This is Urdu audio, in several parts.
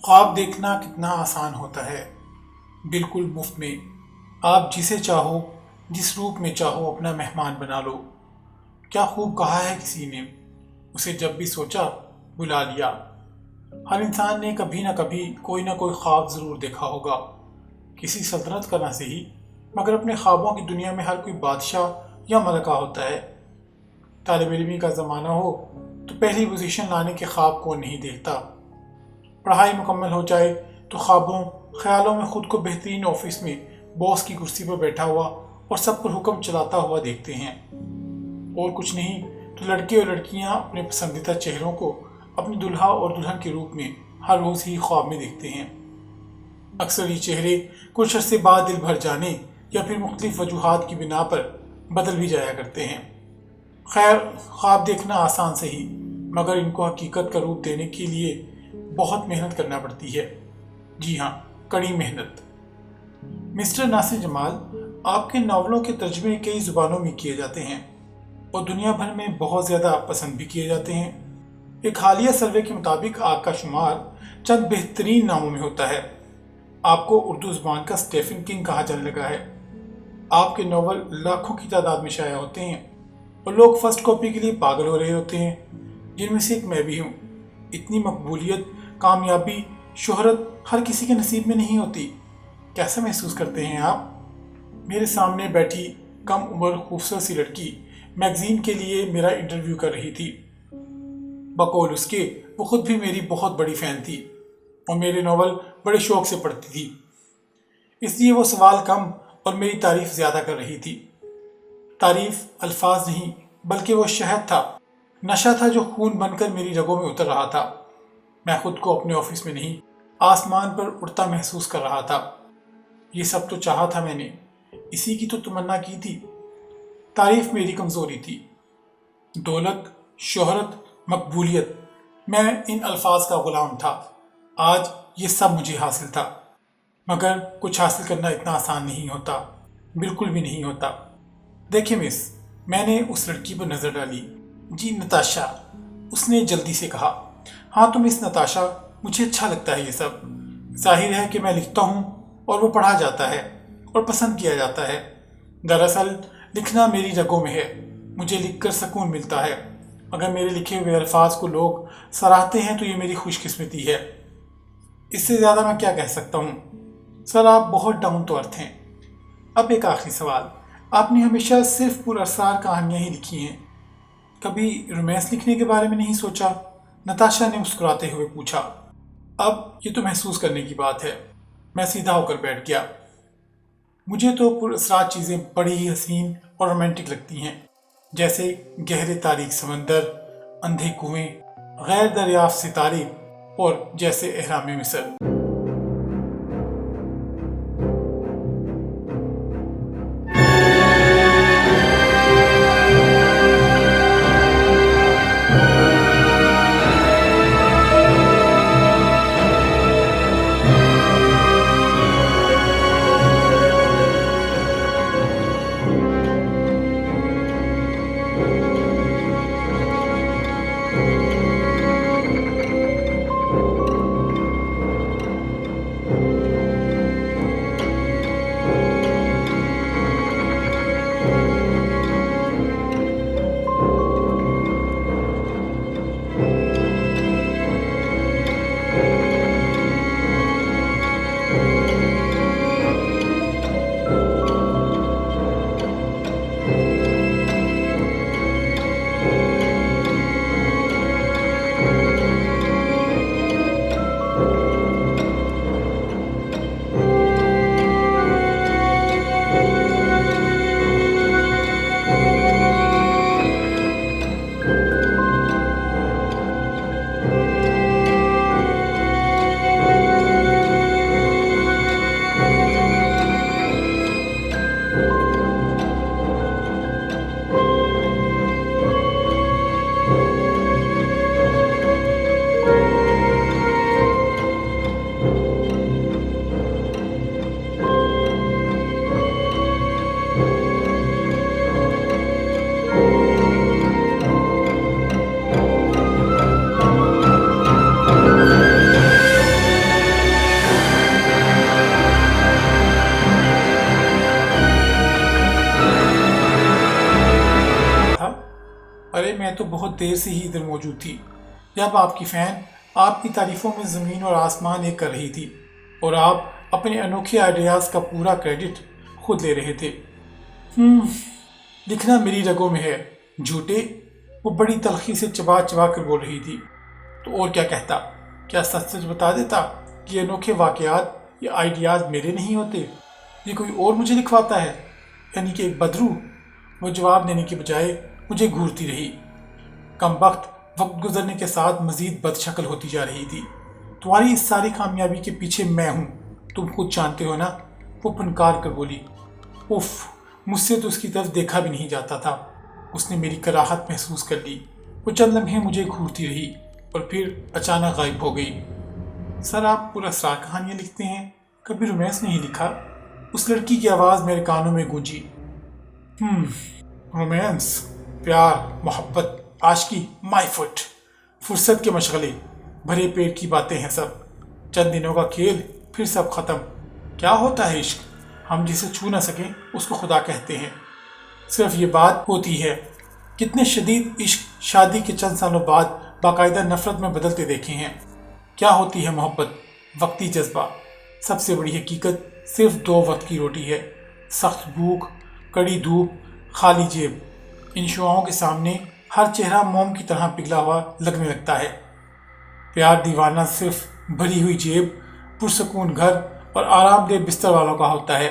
خواب دیکھنا کتنا آسان ہوتا ہے، بالکل مفت میں۔ آپ جسے چاہو، جس روپ میں چاہو اپنا مہمان بنا لو۔ کیا خوب کہا ہے کسی نے، اسے جب بھی سوچا بلا لیا۔ ہر انسان نے کبھی نہ کبھی کوئی نہ کوئی خواب ضرور دیکھا ہوگا، کسی سلطنت کا نہ صحیح، مگر اپنے خوابوں کی دنیا میں ہر کوئی بادشاہ یا ملکہ ہوتا ہے۔ طالب علمی کا زمانہ ہو تو پہلی پوزیشن لانے کے خواب کون نہیں دیکھتا۔ پڑھائی مکمل ہو جائے تو خیالوں میں خود کو بہترین آفس میں باس کی کرسی پر بیٹھا ہوا اور سب پر حکم چلاتا ہوا دیکھتے ہیں۔ اور کچھ نہیں تو لڑکے اور لڑکیاں اپنے پسندیدہ چہروں کو اپنی دلہا اور دلہن کے روپ میں ہر روز ہی خواب میں دیکھتے ہیں۔ اکثر یہ چہرے کچھ عرصے بعد دل بھر جانے یا پھر مختلف وجوہات کی بنا پر بدل بھی جایا کرتے ہیں۔ خیر، خواب دیکھنا آسان صحیح، مگر ان کو حقیقت کا روپ دینے کے لیے بہت محنت کرنا پڑتی ہے۔ جی ہاں، کڑی محنت۔ مسٹر ناصر جمال، آپ کے ناولوں کے ترجمے کئی زبانوں میں کیے جاتے ہیں اور دنیا بھر میں بہت زیادہ پسند بھی کیے جاتے ہیں۔ ایک حالیہ سروے کے مطابق آپ کا شمار چند بہترین ناموں میں ہوتا ہے۔ آپ کو اردو زبان کا اسٹیفن کنگ کہا جانے لگا ہے۔ آپ کے ناول لاکھوں کی تعداد میں شائع ہوتے ہیں اور لوگ فرسٹ کاپی کے لیے پاگل ہو رہے ہوتے ہیں، جن میں سے ایک میں بھی ہوں۔ اتنی مقبولیت، کامیابی، شہرت ہر کسی کے نصیب میں نہیں ہوتی۔ کیسا محسوس کرتے ہیں آپ؟ میرے سامنے بیٹھی کم عمر خوبصورت سی لڑکی میگزین کے لیے میرا انٹرویو کر رہی تھی۔ بقول اس کے وہ خود بھی میری بہت بڑی فین تھی اور میرے ناول بڑے شوق سے پڑھتی تھی، اس لیے وہ سوال کم اور میری تعریف زیادہ کر رہی تھی۔ تعریف الفاظ نہیں بلکہ وہ شہد تھا، نشہ تھا جو خون بن کر میری رگوں میں اتر رہا تھا۔ میں خود کو اپنے آفس میں نہیں، آسمان پر اڑتا محسوس کر رہا تھا۔ یہ سب تو چاہا تھا میں نے، اسی کی تو تمنا کی تھی۔ تعریف میری کمزوری تھی۔ دولت، شہرت، مقبولیت، میں ان الفاظ کا غلام تھا۔ آج یہ سب مجھے حاصل تھا، مگر کچھ حاصل کرنا اتنا آسان نہیں ہوتا، بالکل بھی نہیں ہوتا۔ دیکھیں مس، میں نے اس لڑکی پر نظر ڈالی۔ جی نتاشا، اس نے جلدی سے کہا۔ ہاں تو مس نتاشا، مجھے اچھا لگتا ہے یہ سب۔ ظاہر ہے کہ میں لکھتا ہوں اور وہ پڑھا جاتا ہے اور پسند کیا جاتا ہے۔ دراصل لکھنا میری رگوں میں ہے، مجھے لکھ کر سکون ملتا ہے۔ اگر میرے لکھے ہوئے الفاظ کو لوگ سراہتے ہیں تو یہ میری خوش قسمتی ہے۔ اس سے زیادہ میں کیا کہہ سکتا ہوں؟ سر، آپ بہت ڈاؤن ٹو ارتھ ہیں۔ اب ایک آخری سوال، آپ نے ہمیشہ صرف پر اسرار کہانیاں ہی لکھی ہیں، کبھی رومانس لکھنے کے بارے میں نہیں سوچا؟ نتاشا نے مسکراتے ہوئے پوچھا۔ اب یہ تو محسوس کرنے کی بات ہے۔ میں سیدھا ہو کر بیٹھ گیا۔ مجھے تو پر اسرار چیزیں بڑی ہی حسین اور رومانٹک لگتی ہیں، جیسے گہرے تاریک سمندر، اندھے کنویں، غیر دریافت ستارے اور جیسے اہرام مصر۔ ارے میں تو بہت دیر سے ہی ادھر موجود تھی جب آپ کی فین آپ کی تعریفوں میں زمین اور آسمان ایک کر رہی تھی اور آپ اپنے انوکھے آئیڈیاز کا پورا کریڈٹ خود لے رہے تھے۔ لکھنا میری رگوں میں ہے جھوٹے، وہ بڑی تلخی سے چبا چبا کر بول رہی تھی۔ تو اور کیا کہتا؟ کیا سچ سچ بتا دیتا کہ یہ انوکھے واقعات یا آئیڈیاز میرے نہیں ہوتے، یہ کوئی اور مجھے لکھواتا ہے، یعنی کہ ایک بدرو؟ وہ جواب دینے کے بجائے مجھے گھورتی رہی۔ کم وقت گزرنے کے ساتھ مزید بد شکل ہوتی جا رہی تھی۔ تمہاری اس ساری کامیابی کے پیچھے میں ہوں، تم خود جانتے ہو نا، وہ پھنکار کر بولی۔ اف، مجھ سے تو اس کی طرف دیکھا بھی نہیں جاتا تھا۔ اس نے میری کراہت محسوس کر لی۔ وہ چند لمحے مجھے گھورتی رہی اور پھر اچانک غائب ہو گئی۔ سر آپ پورا اسرار کہانیاں لکھتے ہیں، کبھی رومانس نہیں لکھا؟ اس لڑکی کی آواز میرے کانوں میں گونجی۔ رومانس، پیار، محبت، عاشقی، مائی فٹ، فرصت کے مشغلے، بھرے پیٹ کی باتیں ہیں سب، چند دنوں کا کھیل پھر سب ختم۔ کیا ہوتا ہے عشق؟ ہم جسے چھو نہ سکیں اس کو خدا کہتے ہیں، صرف یہ بات ہوتی ہے۔ کتنے شدید عشق شادی کے چند سالوں بعد باقاعدہ نفرت میں بدلتے دیکھے ہیں۔ کیا ہوتی ہے محبت؟ وقتی جذبہ۔ سب سے بڑی حقیقت صرف 2 وقت کی روٹی ہے، سخت بھوک، کڑی دھوپ، خالی جیب۔ ان شعاؤں کے سامنے ہر چہرہ موم کی طرح پگھلا ہوا لگنے لگتا ہے۔ پیار دیوانہ صرف بھری ہوئی جیب، پرسکون گھر اور آرام دہ بستر والوں کا ہوتا ہے۔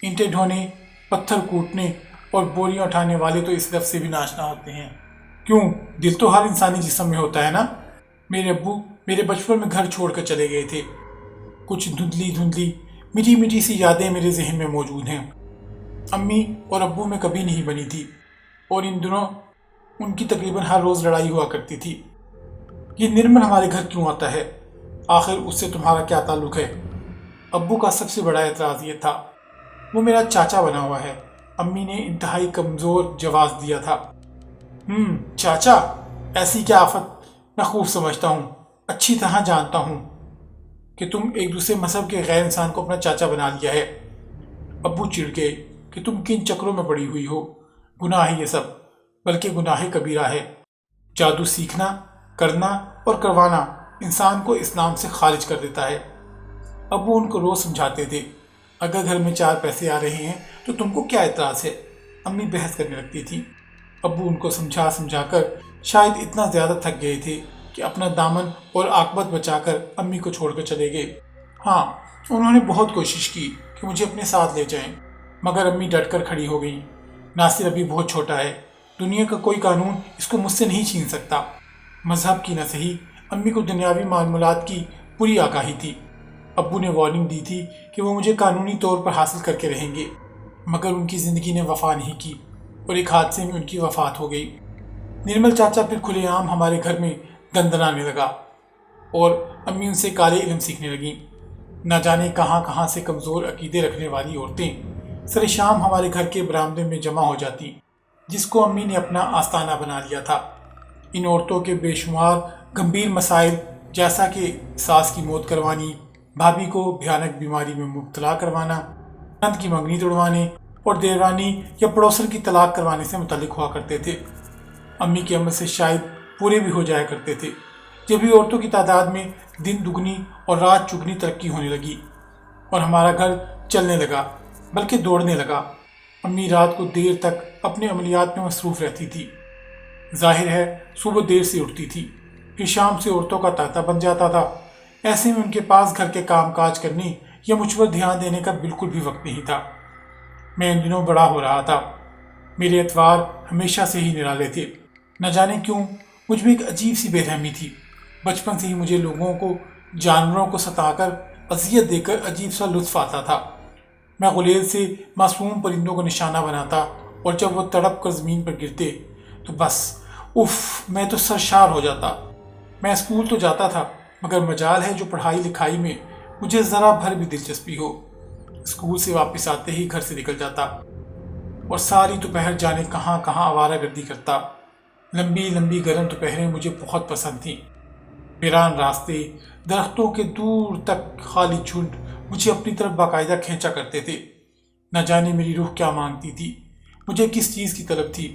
اینٹیں ڈھونے، پتھر کوٹنے اور بوریاں اٹھانے والے تو اس لفظ سے بھی ناشنا ہوتے ہیں۔ کیوں؟ دل تو ہر انسانی جسم میں ہوتا ہے نا۔ میرے ابو میرے بچپن میں گھر چھوڑ کر چلے گئے تھے۔ کچھ دھندلی میٹھی میٹھی سی یادیں میرے ذہن میں موجود ہیں۔ امی اور ابو میں کبھی نہیں بنی تھی، اور ان دنوں ان کی تقریباً ہر روز لڑائی ہوا کرتی تھی۔ یہ نرمل ہمارے گھر کیوں آتا ہے؟ آخر اس سے تمہارا کیا تعلق ہے؟ ابو کا سب سے بڑا اعتراض یہ تھا۔ وہ میرا چاچا بنا ہوا ہے، امی نے انتہائی کمزور جواز دیا تھا۔ چاچا؟ ایسی کیا آفت؟ میں خوب سمجھتا ہوں، اچھی طرح جانتا ہوں کہ تم ایک دوسرے مذہب کے غیر انسان کو اپنا چاچا بنا لیا ہے۔ ابو چڑ گئے کہ تم کن چکروں میں پڑی ہوئی ہو، گناہ ہے یہ سب، بلکہ گناہ کبیرہ ہے۔ جادو سیکھنا، کرنا اور کروانا انسان کو اسلام سے خارج کر دیتا ہے۔ ابو ان کو روز سمجھاتے تھے، اگر گھر میں 4 پیسے آ رہے ہیں تو تم کو کیا اعتراض ہے؟ امی بحث کرنے لگتی تھی۔ ابو ان کو سمجھا کر شاید اتنا زیادہ تھک گئے تھے کہ اپنا دامن اور عاقبت بچا کر امی کو چھوڑ کر چلے گئے۔ ہاں، انہوں نے بہت کوشش کی کہ مجھے اپنے ساتھ لے جائیں، مگر امی ڈٹ کر کھڑی ہو گئیں۔ ناصر ابھی بہت چھوٹا ہے، دنیا کا کوئی قانون اس کو مجھ سے نہیں چھین سکتا۔ مذہب کی نہ صحیح، امی کو دنیاوی معاملات کی پوری آگاہی تھی۔ ابو نے وارننگ دی تھی کہ وہ مجھے قانونی طور پر حاصل کر کے رہیں گے، مگر ان کی زندگی نے وفا نہیں کی اور ایک حادثے میں ان کی وفات ہو گئی۔ نرمل چاچا پھر کھلے عام ہمارے گھر میں دندنانے لگا اور امی ان سے کالے علم سیکھنے لگیں۔ نہ جانے کہاں کہاں سے کمزور عقیدے رکھنے والی عورتیں سر شام ہمارے گھر کے برآمدے میں جمع ہو جاتی، جس کو امی نے اپنا آستانہ بنا لیا تھا۔ ان عورتوں کے بے شمار گمبھیر مسائل، جیسا کہ ساس کی موت کروانی، بھابھی کو بھیانک بیماری میں مبتلا کروانا، نند کی منگنی توڑوانے اور دیورانی یا پڑوسن کی طلاق کروانے سے متعلق ہوا کرتے تھے۔ امی کے عمل سے شاید پورے بھی ہو جایا کرتے تھے۔ جب یہ عورتوں کی تعداد میں دن دگنی اور رات چگنی ترقی ہونے لگی اور ہمارا گھر چلنے لگا بلکہ دوڑنے لگا، امی رات کو دیر تک اپنے عملیات میں مصروف رہتی تھی۔ ظاہر ہے صبح دیر سے اٹھتی تھی، پھر شام سے عورتوں کا تانتا بن جاتا تھا۔ ایسے میں ان کے پاس گھر کے کام کاج کرنے یا مجھ پر دھیان دینے کا بالکل بھی وقت نہیں تھا۔ میں ان دنوں بڑا ہو رہا تھا، میرے اتوار ہمیشہ سے ہی نرالے تھے۔ نہ جانے کیوں مجھ میں ایک عجیب سی بے رحمی تھی۔ بچپن سے ہی مجھے لوگوں کو، جانوروں کو ستا کر، اذیت دے کر عجیب سا لطف آتا تھا۔ میں غلیل سے معصوم پرندوں کو نشانہ بناتا اور جب وہ تڑپ کر زمین پر گرتے تو بس میں تو سرشار ہو جاتا۔ میں اسکول تو جاتا تھا، مگر مجال ہے جو پڑھائی لکھائی میں مجھے ذرا بھر بھی دلچسپی ہو۔ اسکول سے واپس آتے ہی گھر سے نکل جاتا اور ساری دوپہر جانے کہاں کہاں آوارہ گردی کرتا۔ لمبی لمبی گرم دوپہریں مجھے بہت پسند تھیں۔ ویران راستے، درختوں کے دور تک خالی جھنڈ مجھے اپنی طرف باقاعدہ کھینچا کرتے تھے۔ نہ جانے میری روح کیا مانگتی تھی، مجھے کس چیز کی طلب تھی۔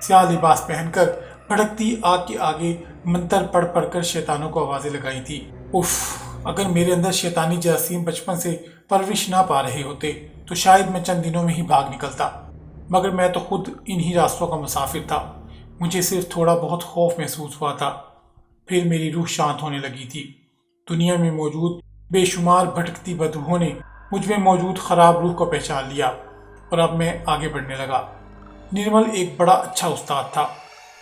سیاہ لباس پہن کر بھڑکتی آگ کے آگے منتر پڑھ پڑھ کر شیطانوں کو آوازیں لگائی تھی۔ اف، اگر میرے اندر شیطانی جراثیم بچپن سے پرورش نہ پا رہے ہوتے تو شاید میں چند دنوں میں ہی بھاگ نکلتا، مگر میں تو خود انہی راستوں کا مسافر تھا۔ مجھے صرف تھوڑا بہت خوف محسوس ہوا تھا، پھر میری روح شانت ہونے لگی تھی۔ دنیا میں موجود بے شمار بھٹکتی بدروحوں نے مجھ میں موجود خراب روح کو پہچان لیا، اور اب میں آگے بڑھنے لگا۔ نرمل ایک بڑا اچھا استاد تھا۔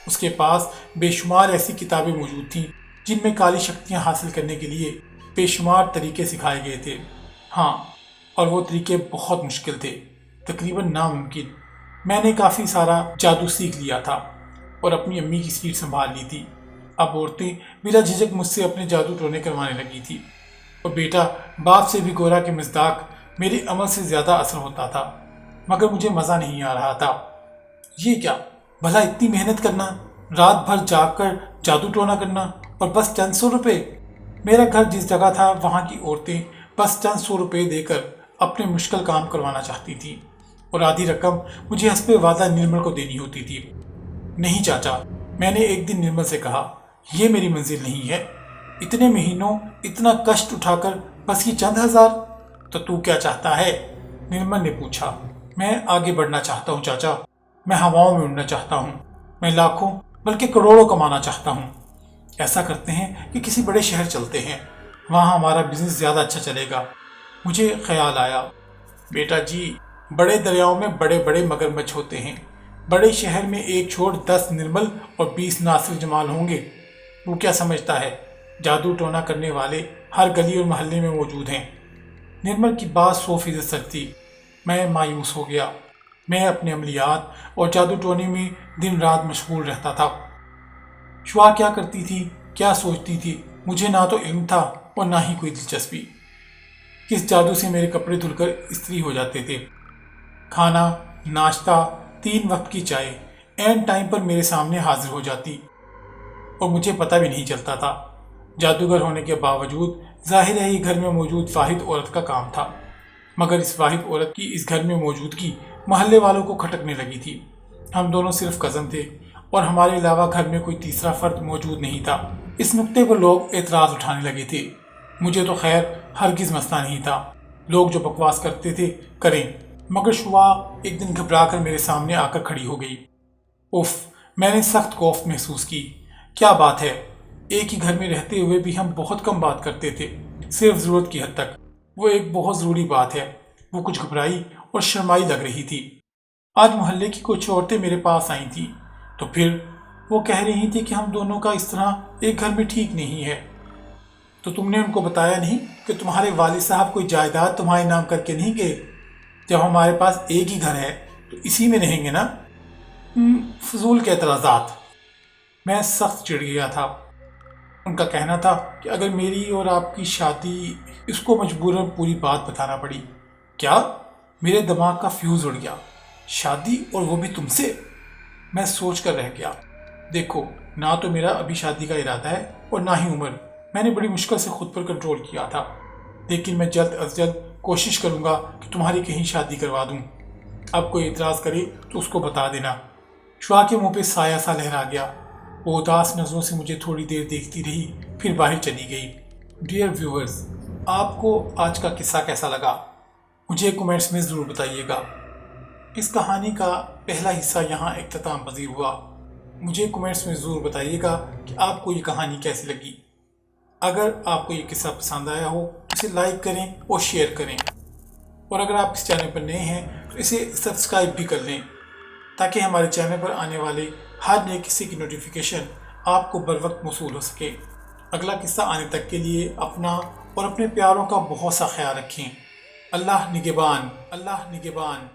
اس کے پاس بے شمار ایسی کتابیں موجود تھیں جن میں کالی شکتیاں حاصل کرنے کے لیے بے شمار طریقے سکھائے گئے تھے۔ ہاں، اور وہ طریقے بہت مشکل تھے، تقریباً ناممکن۔ میں نے کافی سارا جادو سیکھ لیا تھا اور اپنی امی کی سیٹ سنبھال لی تھی۔ اب عورتیں بلا جھجک مجھ سے اپنے جادو ٹونے کروانے لگی تھی، اور بیٹا باپ سے بھی گورا کے مصداق میرے عمل سے زیادہ اثر ہوتا تھا، مگر مجھے مزہ نہیں آ رہا تھا۔ یہ کیا بھلا، اتنی محنت کرنا، رات بھر جاگ کر جادو ٹونا کرنا، اور بس چند 100 روپے؟ میرا گھر جس جگہ تھا وہاں کی عورتیں بس چند 100 روپے دے کر اپنے مشکل کام کروانا چاہتی تھیں، اور آدھی رقم مجھے حسب وعدہ نرمل کو دینی ہوتی تھی۔ نہیں چاچا، میں نے ایک دن نرمل سے کہا، یہ میری منزل نہیں ہے۔ اتنے مہینوں اتنا کشٹ اٹھا کر بس یہ چند 1000؟ تو کیا چاہتا ہے؟ نرمل نے پوچھا۔ میں آگے بڑھنا چاہتا ہوں چاچا، میں ہواؤں میں اڑنا چاہتا ہوں، میں لاکھوں بلکہ کروڑوں کمانا چاہتا ہوں۔ ایسا کرتے ہیں کہ کسی بڑے شہر چلتے ہیں، وہاں ہمارا بزنس زیادہ اچھا چلے گا۔ مجھے خیال آیا، بیٹا جی، بڑے دریاؤں میں بڑے بڑے مگرمچھ ہوتے ہیں۔ بڑے شہر میں ایک چھوڑ 10 نرمل اور 20 ناصر جمال ہوں گے۔ وہ کیا سمجھتا ہے، جادو ٹونا کرنے والے ہر گلی اور محلے میں موجود ہیں۔ نرمل کی بات 100% سچ تھی۔ میں مایوس ہو گیا۔ میں اپنے عملیات اور جادو ٹونے میں دن رات مشغول رہتا تھا۔ شعا کیا کرتی تھی، کیا سوچتی تھی، مجھے نہ تو علم تھا اور نہ ہی کوئی دلچسپی۔ کس جادو سے میرے کپڑے دھل کر استری ہو جاتے تھے، کھانا، ناشتہ، 3 وقت کی چائے عین ٹائم پر میرے سامنے حاضر ہو جاتی، اور مجھے پتہ بھی نہیں چلتا تھا۔ جادوگر ہونے کے باوجود ظاہر ہے یہ گھر میں موجود واحد عورت کا کام تھا، مگر اس واحد عورت کی اس گھر میں موجودگی محلے والوں کو کھٹکنے لگی تھی۔ ہم دونوں صرف کزن تھے اور ہمارے علاوہ گھر میں کوئی تیسرا فرد موجود نہیں تھا۔ اس نکتے پر لوگ اعتراض اٹھانے لگے تھے۔ مجھے تو خیر ہرگز مسئلہ نہیں تھا، لوگ جو بکواس کرتے تھے کریں، مگر شعا ایک دن گھبرا کر میرے سامنے آ کر کھڑی ہو گئی۔ اف، میں نے سخت کوفت محسوس کی۔ کیا بات ہے، ایک ہی گھر میں رہتے ہوئے بھی ہم بہت کم بات کرتے تھے، صرف ضرورت کی حد تک۔ وہ ایک بہت ضروری بات ہے۔ وہ کچھ گھبرائی اور شرمائی لگ رہی تھی۔ آج محلے کی کچھ عورتیں میرے پاس آئی تھیں، تو پھر وہ کہہ رہی تھی کہ ہم دونوں کا اس طرح ایک گھر میں ٹھیک نہیں ہے۔ تو تم نے ان کو بتایا نہیں کہ تمہارے والد صاحب کوئی جائیداد تمہارے نام کر کے نہیں گئے؟ جب ہمارے پاس ایک ہی گھر ہے تو اسی میں رہیں گے نا۔ فضول کے اعتراضات۔ میں سخت چڑ گیا تھا۔ ان کا کہنا تھا کہ اگر میری اور آپ کی شادی، اس کو مجبوراً پوری بات بتانا پڑی۔ کیا؟ میرے دماغ کا فیوز اڑ گیا۔ شادی، اور وہ بھی تم سے؟ میں سوچ کر رہ گیا۔ دیکھو، نہ تو میرا ابھی شادی کا ارادہ ہے اور نہ ہی عمر۔ میں نے بڑی مشکل سے خود پر کنٹرول کیا تھا، لیکن میں جلد از جلد کوشش کروں گا کہ تمہاری کہیں شادی کروا دوں۔ اب کوئی اعتراض کرے تو اس کو بتا دینا۔ شعا کے منہ پہ سایہ سا لہرا گیا۔ وہ اداس نظروں سے مجھے تھوڑی دیر دیکھتی رہی، پھر باہر چلی گئی۔ ڈیئر ویورز، آپ کو آج کا قصہ کیسا لگا؟ مجھے کمنٹس میں ضرور بتائیے گا۔ اس کہانی کا پہلا حصہ یہاں اختتام پذیر ہوا۔ مجھے کمنٹس میں ضرور بتائیے گا کہ آپ کو یہ کہانی کیسی لگی۔ اگر آپ کو یہ قصہ پسند آیا ہو اسے لائک کریں اور شیئر کریں، اور اگر آپ اس چینل پر نئے ہیں تو اسے سبسکرائب بھی کر لیں، تاکہ ہمارے چینل پر آنے والے ہر نئے قصے کی نوٹیفیکیشن آپ کو بر وقت موصول ہو سکے۔ اگلا قصہ آنے تک کے لیے اپنا اور اپنے پیاروں کا بہت سا خیال رکھیں۔ اللہ نگہبان، اللہ نگہبان۔